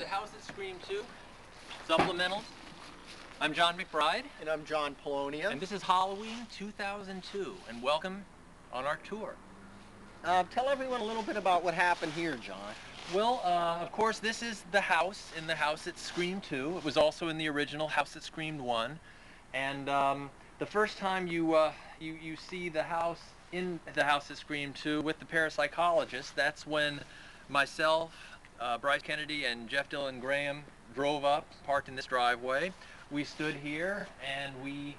House That Screamed 2 supplementals. I'm John McBride. And I'm John Polonia. And this is Halloween 2002, and welcome on our tour. Tell everyone a little bit about what happened here, John. Well, of course, this is the house in the House That Screamed 2. It was also in the original House That Screamed 1. And the first time you see the house in the House That Screamed 2 with the parapsychologist, that's when myself, Bryce Kennedy, and Jeff Dylan Graham drove up, parked in this driveway. We stood here and we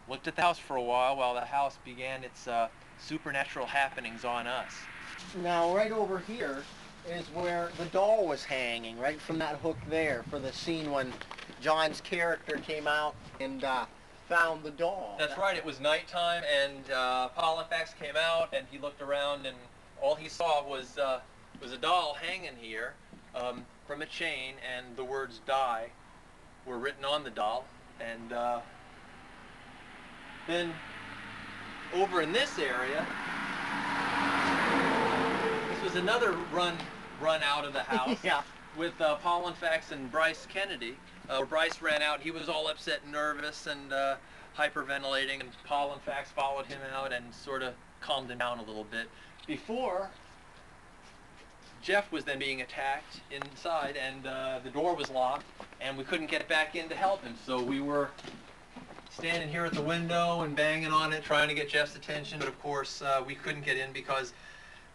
looked at the house for a while the house began its supernatural happenings on us. Now, right over here is where the doll was hanging, right from that hook there, for the scene when John's character came out and found the doll. That's right. It was nighttime, and Polyfax came out, and he looked around, and all he saw was a doll hanging here from a chain, and the words "die" were written on the doll. And then over in this area, this was another run out of the house. Yeah. With Polyfax and Bryce Kennedy. Bryce ran out. He was all upset and nervous and hyperventilating, and Polyfax followed him out and sort of calmed him down a little bit. Before, Jeff was then being attacked inside, and the door was locked, and we couldn't get back in to help him. So we were standing here at the window and banging on it, trying to get Jeff's attention, but of course we couldn't get in because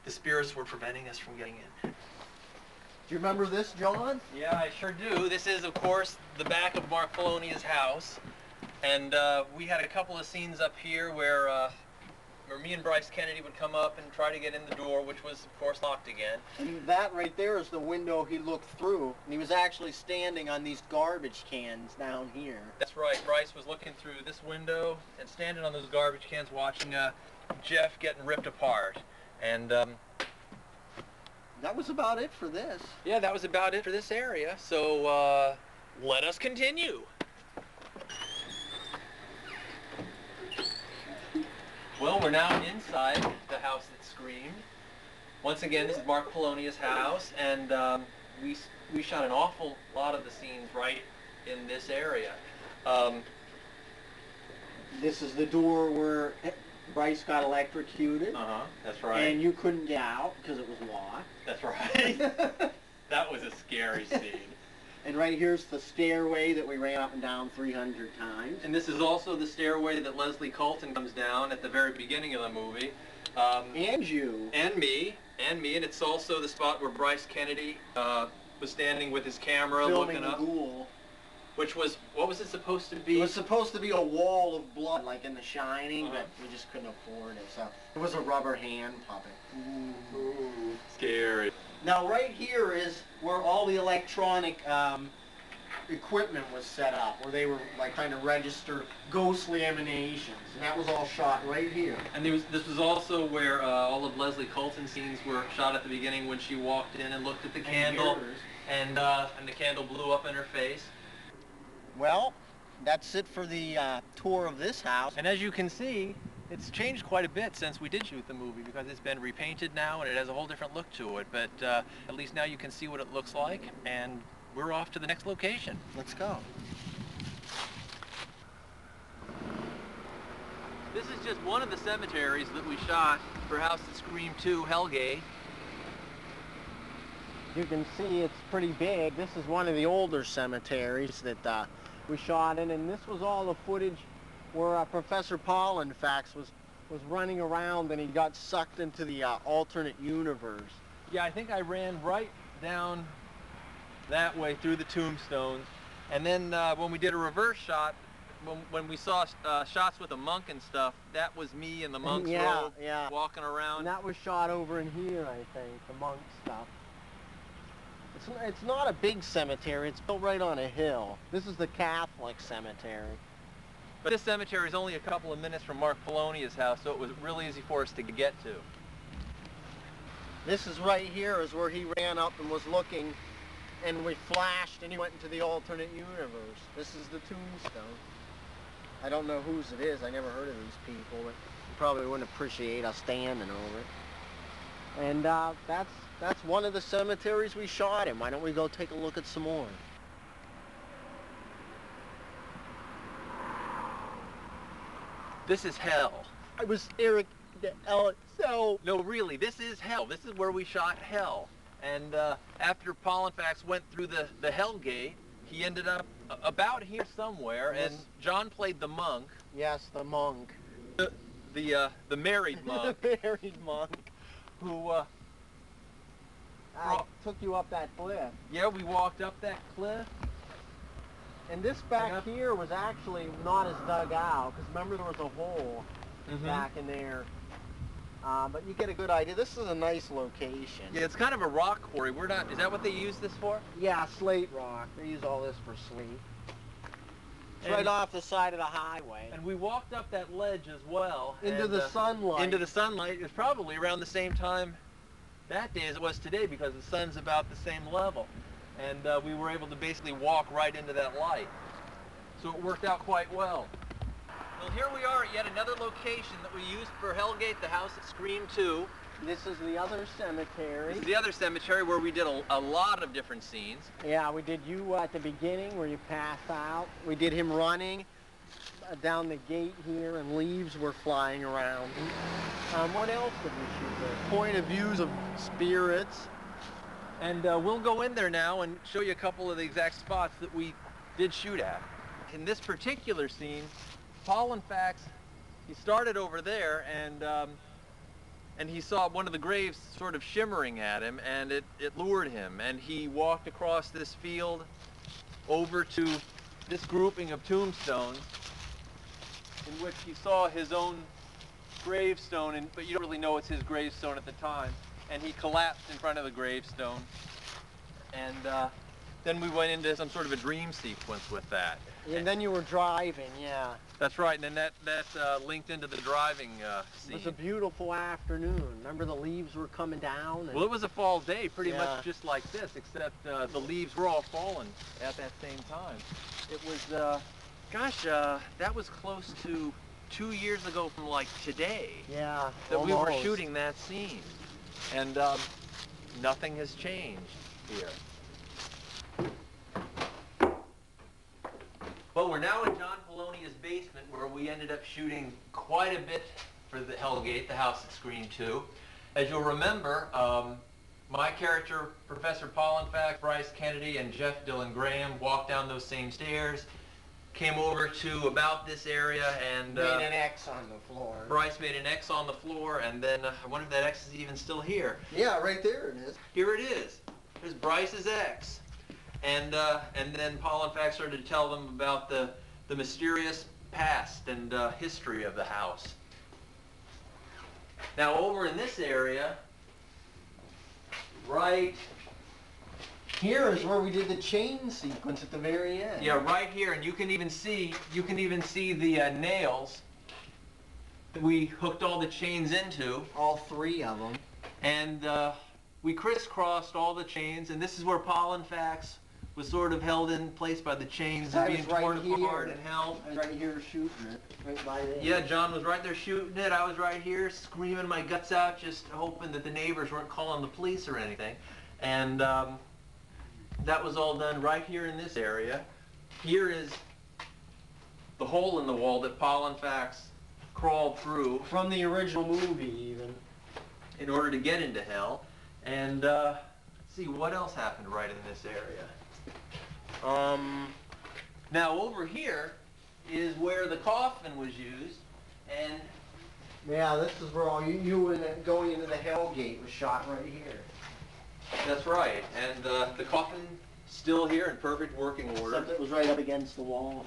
the spirits were preventing us from getting in. Do you remember this, John? Yeah, I sure do. This is, of course, the back of Mark Polonia's house. And we had a couple of scenes up here where me and Bryce Kennedy would come up and try to get in the door, which was, of course, locked again. And that right there is the window he looked through. And he was actually standing on these garbage cans down here. That's right. Bryce was looking through this window and standing on those garbage cans watching Jeff getting ripped apart. And that was about it for this. Yeah, that was about it for this area. So let us continue. Well, we're now inside the House That Screamed. Once again, this is Mark Polonia's house, and we shot an awful lot of the scenes right in this area. This is the door where Bryce got electrocuted. That's right. And you couldn't get out because it was locked. That's right. That was a scary scene. And right here's the stairway that we ran up and down 300 times. And this is also the stairway that Leslie Colton comes down at the very beginning of the movie. And you. And me. And it's also the spot where Bryce Kennedy was standing with his camera filming looking up. The ghoul. Which was, what was it supposed to be? It was supposed to be a wall of blood, like in The Shining, but we just couldn't afford it, so it was a rubber hand puppet. Ooh, scary. Now right here is where all the electronic equipment was set up, where they were like trying to register ghostly emanations, and that was all shot right here. And this was also where all of Leslie Colton's scenes were shot at the beginning when she walked in and looked at the candle, and the candle blew up in her face. Well, that's it for the tour of this house. And as you can see, it's changed quite a bit since we did shoot the movie, because it's been repainted now and it has a whole different look to it. But at least now you can see what it looks like, and we're off to the next location. Let's go. This is just one of the cemeteries that we shot for House That Screamed 2, HELLGATE. You can see it's pretty big. This is one of the older cemeteries that we shot in, and this was all the footage where Professor Polyfax was running around and he got sucked into the alternate universe. Yeah, I think I ran right down that way through the tombstones, and then when we did a reverse shot, when we saw shots with the monk and stuff, that was me in the monk's robe walking around. And that was shot over in here, I think, the monk stuff. It's not a big cemetery, it's built right on a hill. This is the Catholic cemetery. But this cemetery is only a couple of minutes from Mark Polonia's house, so it was really easy for us to get to. This is right here is where he ran up and was looking, and we flashed and he went into the alternate universe. This is the tombstone. I don't know whose it is, I never heard of these people, but you probably wouldn't appreciate us standing over it. And that's That's one of the cemeteries we shot in. Why don't we go take a look at some more? This is hell. I was Eric. So No, really, this is hell. This is where we shot hell. And after Paul and Fax went through the Hellgate, he ended up about here somewhere, Yes. and John played the monk. yes, the monk, The married monk. the married monk. Who I took you up that cliff. yeah, we walked up that cliff. And this back here was actually not as dug out, because remember there was a hole back in there. But you get a good idea. This is a nice location. Yeah, it's kind of a rock quarry. We're not, is that what they use this for? Yeah, slate rock. They use all this for slate. It's right off the side of the highway. And we walked up that ledge as well. Into the sunlight. Into the sunlight. It was probably around the same time that day as it was today, because the sun's about the same level. And we were able to basically walk right into that light. So it worked out quite well. Well, here we are at yet another location that we used for Hellgate, the house at Scream 2. This is the other cemetery. This is the other cemetery where we did a lot of different scenes. Yeah, we did you at the beginning where you passed out. We did him running down the gate here, and leaves were flying around. What else did we shoot there? Point of views of spirits. And we'll go in there now and show you a couple of the exact spots that we did shoot at. In this particular scene, Paul and Fax, he started over there, and he saw one of the graves sort of shimmering at him, and it lured him. And he walked across this field over to this grouping of tombstones, in which he saw his own gravestone, but you don't really know it's his gravestone at the time. And he collapsed in front of the gravestone. And then we went into some sort of a dream sequence with that. And then you were driving, yeah. That's right, and then that linked into the driving scene. It was a beautiful afternoon. Remember the leaves were coming down? Well, it was a fall day, pretty Yeah. much just like this, except the leaves were all fallen at that same time. It was, that was close to 2 years ago from like today Yeah, that we were almost. shooting that scene. And nothing has changed here. But we're now in John Polonia's basement, where we ended up shooting quite a bit for the Hellgate, the house at Scream 2. As you'll remember, my character, Professor Pollenfack, Bryce Kennedy, and Jeff Dylan Graham walked down those same stairs, came over to about this area, and Made an X on the floor. Bryce made an X on the floor, and then I wonder if that X is even still here. Yeah, right there it is. Here it is. There's Bryce's X. And then Paul and Fax started to tell them about the mysterious past and history of the house. Now over in this area, right Here is where we did the chain sequence at the very end. yeah, right here, and you can even see the nails that we hooked all the chains into. All three of them. And we crisscrossed all the chains, and this is where Paul and Fax was sort of held in place by the chains and being torn apart and held. I was right here shooting it, right by there. Yeah, John was right there shooting it. I was right here screaming my guts out, just hoping that the neighbors weren't calling the police or anything. And that was all done right here in this area. Here is the hole in the wall that Paul and Fax crawled through From the original movie, even. in order to get into hell. And let's see, what else happened right in this area? Now over here is where the coffin was used, and Yeah, this is where all you and going into the Hellgate was shot right here. that's right, and the coffin still here in perfect working order. Except it was right up against the wall.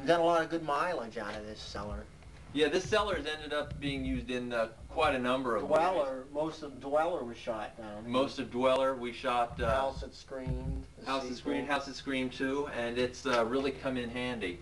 We got a lot of good mileage out of this cellar. Yeah, this cellar has ended up being used in quite a number of ways. Most of Dweller was shot down. Most of Dweller, we shot House that Screamed. House that Screamed 2, and it's really come in handy.